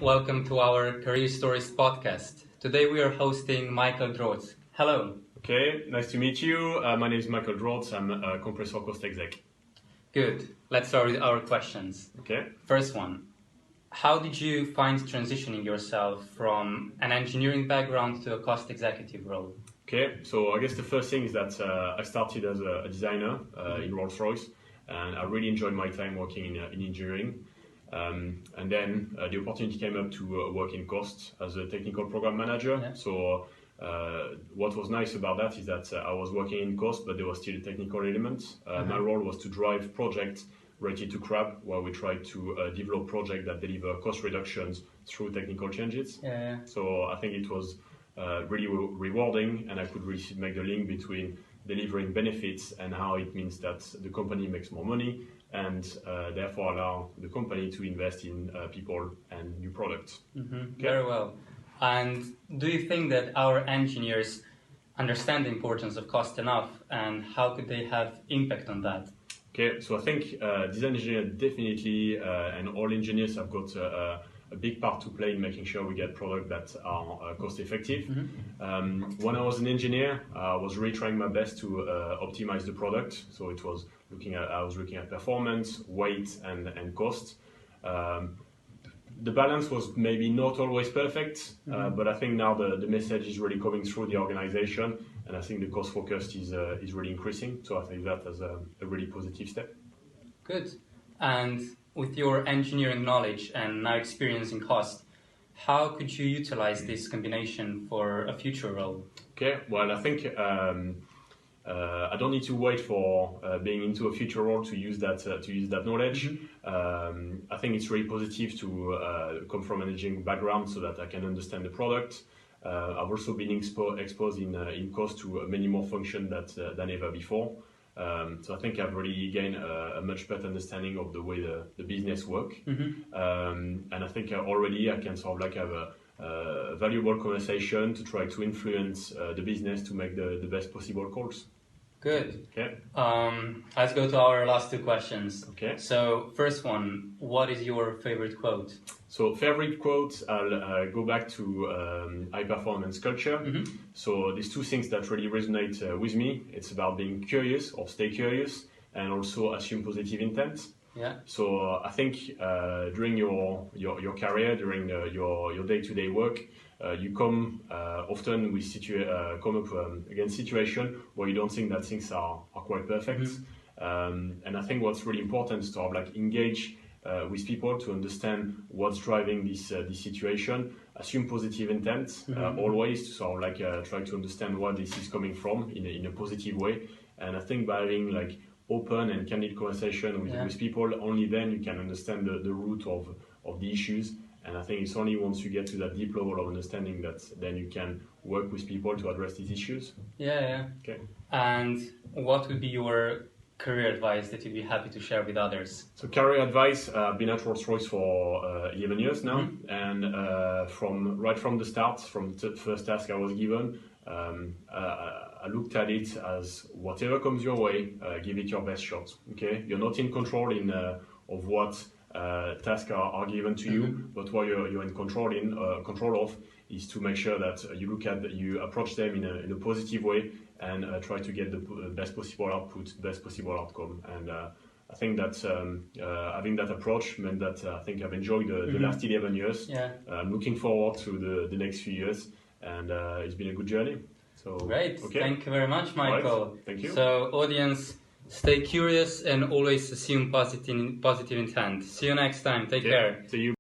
welcome to our Career Stories podcast. Today we are hosting Mickael Drozdz. Hello. Okay, nice to meet you. My name is Mickael Drozdz. I'm a compressor cost exec. Good. Let's start with our questions. Okay. First one. How did you find transitioning yourself from an engineering background to a cost executive role? Okay, so I guess the first thing is that I started as a designer in Rolls-Royce, and I really enjoyed my time working in engineering. And then the opportunity came up to work in cost as a technical program manager. Yeah. So what was nice about that is that I was working in cost, but there was still a technical element. My role was to drive projects related to CRAB, where we try to develop projects that deliver cost reductions through technical changes. Yeah. So I think it was really rewarding, and I could really make the link between delivering benefits and how it means that the company makes more money and therefore allow the company to invest in people and new products. Mm-hmm. Okay. Very well. And do you think that our engineers understand the importance of cost enough, and how could they have impact on that? Okay, so I think design engineers definitely, and all engineers have got a big part to play in making sure we get products that are cost effective. Mm-hmm. When I was an engineer, I was really trying my best to optimize the product. So it was I was looking at performance, weight, and cost. The balance was maybe not always perfect, but I think now the message is really coming through the organization, and I think the cost focus is really increasing. So I think that as a really positive step. Good. And with your engineering knowledge and now experience in cost, how could you utilize this combination for a future role? Okay, well, I think I don't need to wait for being into a future role to use that knowledge. I think it's really positive to come from an engineering background so that I can understand the product. I've also been exposed in cost to many more functions than ever before. So I think I've really gained a much better understanding of the way the business works. And I think already I can sort of like have a valuable conversation to try to influence the business to make the best possible calls. Good. Okay. Let's go to our last two questions. Okay. So first one, what is your favorite quote? So favorite quote, I'll go back to high performance culture. So these two things that really resonate with me, it's about being curious or stay curious, and also assume positive intent. Yeah. So I think during your career, during your day-to-day work, you come often with come up against situation where you don't think that things are quite perfect. And I think what's really important is to have, like, engage with people to understand what's driving this situation. Assume positive intent always to sort of like try to understand where this is coming from in a positive way. And I think by having like open and candid conversation with people, only then you can understand the root of the issues. And I think it's only once you get to that deep level of understanding that then you can work with people to address these issues. Yeah. Okay. And what would be your career advice that you'd be happy to share with others? So career advice, I've been at Rolls-Royce for 11 years now. And right from the start, from the first task I was given, I looked at it as whatever comes your way, give it your best shot. Okay, you're not in control of what tasks are given to you, but what you're in control of is to make sure that you approach them in a positive way and try to get the best possible output, best possible outcome. And I think that having that approach meant that I think I've enjoyed the last 11 years. Yeah. I'm looking forward to the next few years, and it's been a good journey. So great. Okay. Thank you very much, Mickael. Right. Thank you. So audience, stay curious and always assume positive intent. See you next time. Take care. See you.